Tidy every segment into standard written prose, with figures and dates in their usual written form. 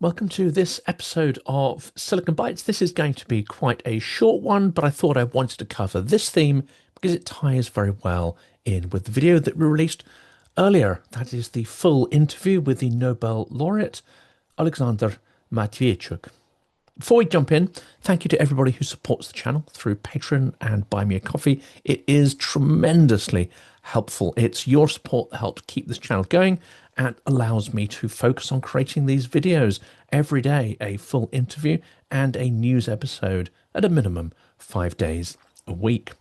Welcome to this episode of Silicon Bytes. This is going to be quite a short one, but I thought I wanted to cover this theme because it ties very well in with the video that we released earlier. That is the full interview with the Nobel laureate, Oleksandra Matviichuk. Before we jump in, thank you to everybody who supports the channel through Patreon and Buy Me a Coffee. It is tremendously helpful. It's your support that helps keep this channel going and allows me to focus on creating these videos every day, a full interview and a news episode at a minimum 5 days a week.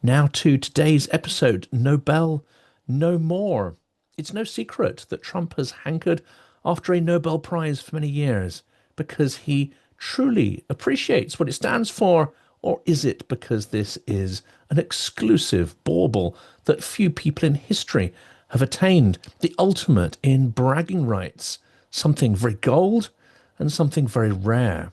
Now to today's episode, Nobel no more. It's no secret that Trump has hankered after a Nobel Prize for many years because he truly appreciates what it stands for, or is it because this is an exclusive bauble that few people in history have attained, the ultimate in bragging rights, something very gold and something very rare?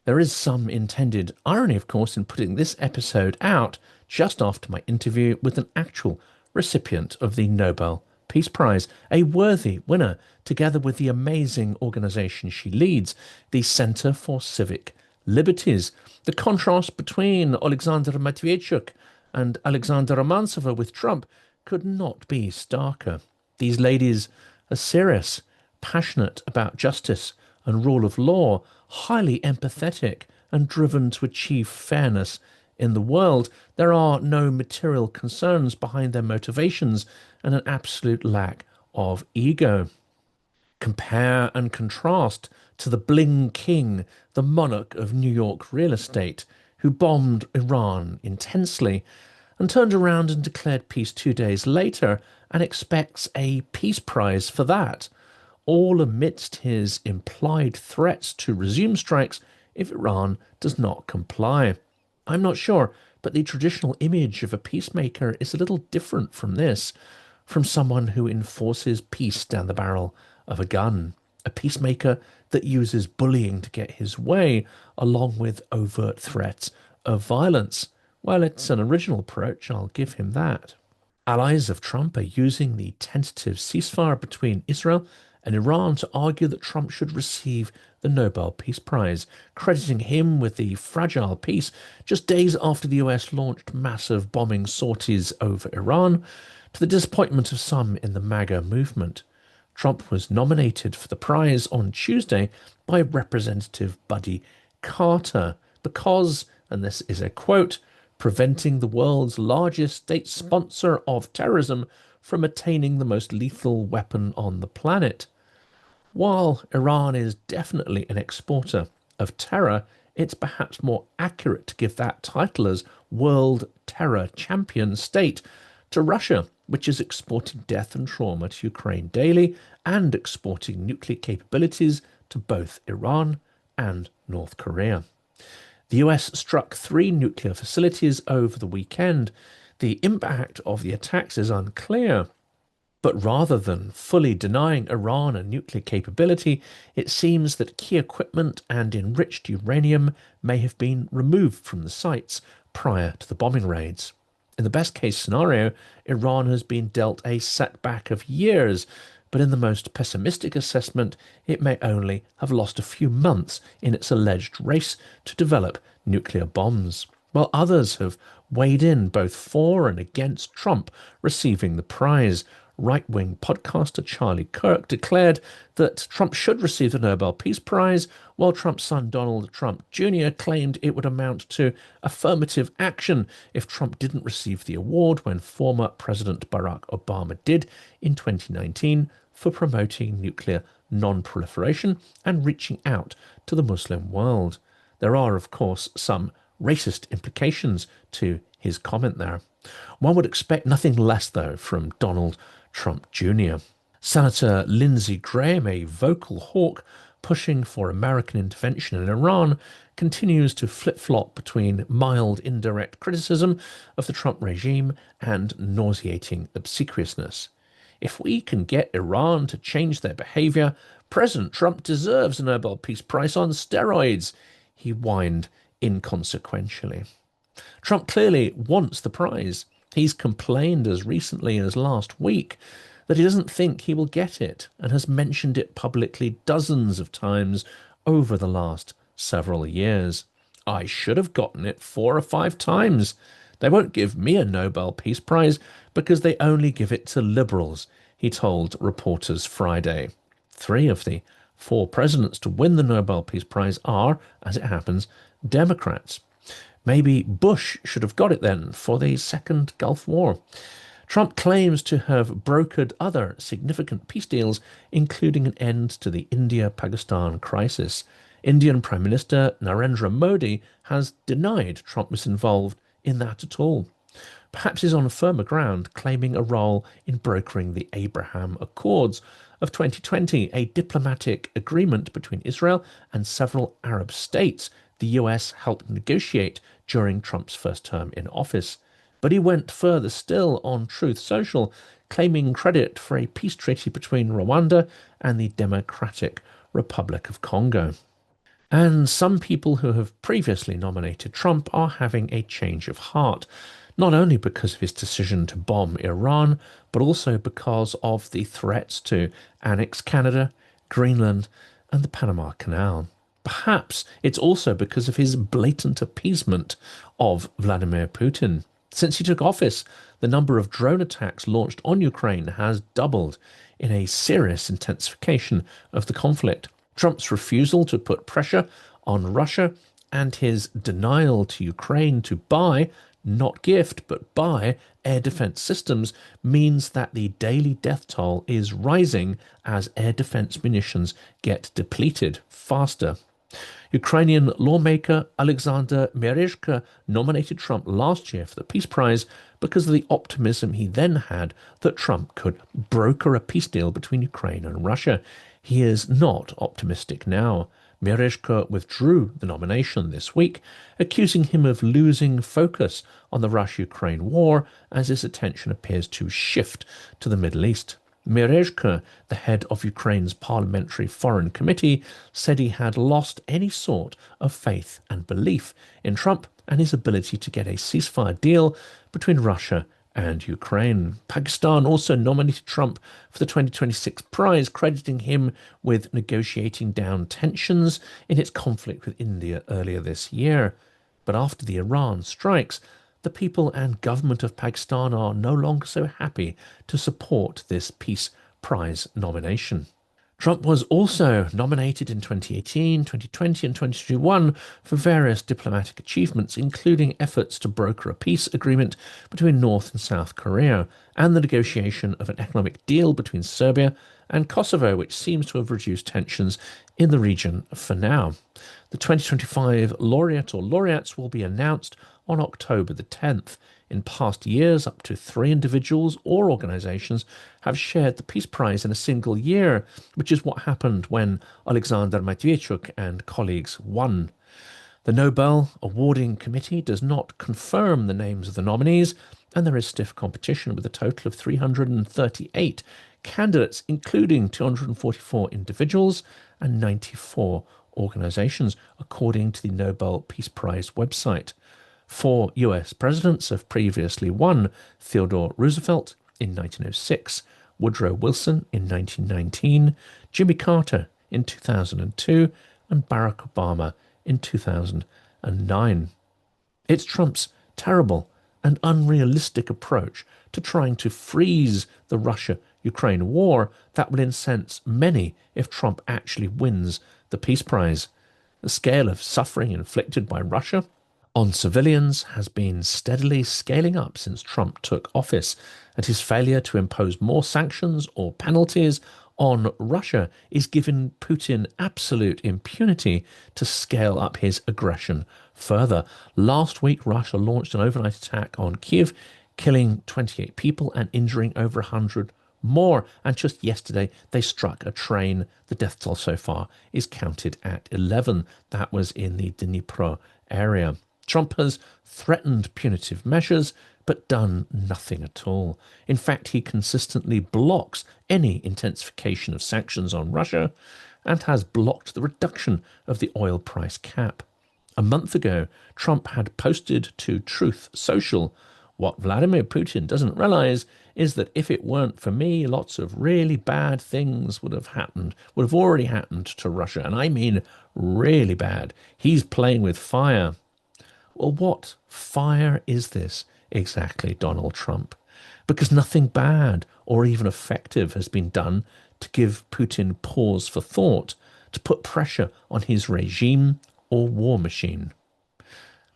There is some intended irony, of course, in putting this episode out just after my interview with an actual recipient of the Nobel Peace Prize, a worthy winner, together with the amazing organization she leads, the Center for Civic Liberties. The contrast between Oleksandra Matviichuk and Oleksandra Romantsova with Trump could not be starker. These ladies are serious, passionate about justice and rule of law, highly empathetic and driven to achieve fairness in the world. There are no material concerns behind their motivations and an absolute lack of ego. Compare and contrast to the bling king, the monarch of New York real estate, who bombed Iran intensely and turned around and declared peace 2 days later and expects a peace prize for that, all amidst his implied threats to resume strikes if Iran does not comply. I'm not sure, but the traditional image of a peacemaker is a little different from this, from someone who enforces peace down the barrel of a gun, a peacemaker that uses bullying to get his way, along with overt threats of violence. Well, it's an original approach, I'll give him that. Allies of Trump are using the tentative ceasefire between Israel and Iran to argue that Trump should receive the Nobel Peace Prize, crediting him with the fragile peace just days after the US launched massive bombing sorties over Iran, to the disappointment of some in the MAGA movement. Trump was nominated for the prize on Tuesday by Representative Buddy Carter because, and this is a quote, preventing the world's largest state sponsor of terrorism from attaining the most lethal weapon on the planet. While Iran is definitely an exporter of terror, it's perhaps more accurate to give that title as World Terror Champion State to Russia, which is exporting death and trauma to Ukraine daily and exporting nuclear capabilities to both Iran and North Korea. The US struck 3 nuclear facilities over the weekend. The impact of the attacks is unclear, but rather than fully denying Iran a nuclear capability, it seems that key equipment and enriched uranium may have been removed from the sites prior to the bombing raids. In the best-case scenario, Iran has been dealt a setback of years, but in the most pessimistic assessment, it may only have lost a few months in its alleged race to develop nuclear bombs, while others have weighed in both for and against Trump receiving the prize. Right-wing podcaster Charlie Kirk declared that Trump should receive the Nobel Peace Prize, while Trump's son Donald Trump Jr. claimed it would amount to affirmative action if Trump didn't receive the award when former President Barack Obama did in 2019 for promoting nuclear non-proliferation and reaching out to the Muslim world. There are, of course, some racist implications to his comment there. One would expect nothing less, though, from Donald Trump Jr. Senator Lindsey Graham, a vocal hawk pushing for American intervention in Iran, continues to flip-flop between mild indirect criticism of the Trump regime and nauseating obsequiousness. If we can get Iran to change their behavior, President Trump deserves a Nobel Peace Prize on steroids, he whined inconsequentially. Trump clearly wants the prize. He's complained as recently as last week that he doesn't think he will get it and has mentioned it publicly dozens of times over the last several years. I should have gotten it 4 or 5 times. They won't give me a Nobel Peace Prize because they only give it to liberals, he told reporters Friday. 3 of the 4 presidents to win the Nobel Peace Prize are, as it happens, Democrats. Maybe Bush should have got it then for the Second Gulf War. Trump claims to have brokered other significant peace deals, including an end to the India-Pakistan crisis. Indian Prime Minister Narendra Modi has denied Trump was involved in that at all. Perhaps he's on firmer ground, claiming a role in brokering the Abraham Accords of 2020, a diplomatic agreement between Israel and several Arab states the US helped negotiate during Trump's first term in office. But he went further still on Truth Social, claiming credit for a peace treaty between Rwanda and the Democratic Republic of Congo. And some people who have previously nominated Trump are having a change of heart, not only because of his decision to bomb Iran, but also because of the threats to annex Canada, Greenland, and the Panama Canal. Perhaps it's also because of his blatant appeasement of Vladimir Putin. Since he took office, the number of drone attacks launched on Ukraine has doubled in a serious intensification of the conflict. Trump's refusal to put pressure on Russia and his denial to Ukraine to buy, not gift, but buy air defense systems means that the daily death toll is rising as air defense munitions get depleted faster. Ukrainian lawmaker Oleksandra nominated Trump last year for the Peace Prize because of the optimism he then had that Trump could broker a peace deal between Ukraine and Russia. He is not optimistic now. Merezhko withdrew the nomination this week, accusing him of losing focus on the Russia-Ukraine war as his attention appears to shift to the Middle East. Merezhko, the head of Ukraine's Parliamentary Foreign Committee, said he had lost any sort of faith and belief in Trump and his ability to get a ceasefire deal between Russia and Ukraine. Pakistan also nominated Trump for the 2026 prize, crediting him with negotiating down tensions in its conflict with India earlier this year. But after the Iran strikes, the people and government of Pakistan are no longer so happy to support this Peace Prize nomination. Trump was also nominated in 2018, 2020 and 2021 for various diplomatic achievements, including efforts to broker a peace agreement between North and South Korea and the negotiation of an economic deal between Serbia and Kosovo, which seems to have reduced tensions in the region for now. The 2025 laureate or laureates will be announced on October the 10th. In past years, up to 3 individuals or organizations have shared the Peace Prize in a single year, which is what happened when Oleksandra Matviichuk and colleagues won. The Nobel Awarding Committee does not confirm the names of the nominees, and there is stiff competition with a total of 338 candidates, including 244 individuals and 94 organizations, according to the Nobel Peace Prize website. 4 US presidents have previously won: Theodore Roosevelt in 1906, Woodrow Wilson in 1919, Jimmy Carter in 2002, and Barack Obama in 2009. It's Trump's terrible and unrealistic approach to trying to freeze the Russia-Ukraine war that will incense many if Trump actually wins the Peace Prize. The scale of suffering inflicted by Russia on civilians has been steadily scaling up since Trump took office, and his failure to impose more sanctions or penalties on Russia is giving Putin absolute impunity to scale up his aggression further. Last week, Russia launched an overnight attack on Kyiv, killing 28 people and injuring over 100 more. And just yesterday, they struck a train. The death toll so far is counted at 11. That was in the Dnipro area. Trump has threatened punitive measures, but done nothing at all. In fact, he consistently blocks any intensification of sanctions on Russia and has blocked the reduction of the oil price cap. A month ago, Trump had posted to Truth Social, "What Vladimir Putin doesn't realize is that if it weren't for me, lots of really bad things would have already happened to Russia. And I mean really bad. He's playing with fire. Well, what fire is this exactly, Donald Trump? Because nothing bad or even effective has been done to give Putin pause for thought, to put pressure on his regime or war machine.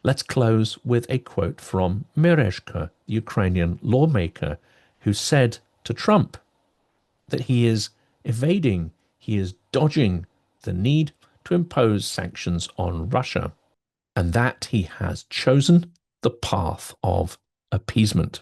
Let's close with a quote from Merezhko, the Ukrainian lawmaker, who said to Trump that he is evading, he is dodging the need to impose sanctions on Russia, and that he has chosen the path of appeasement.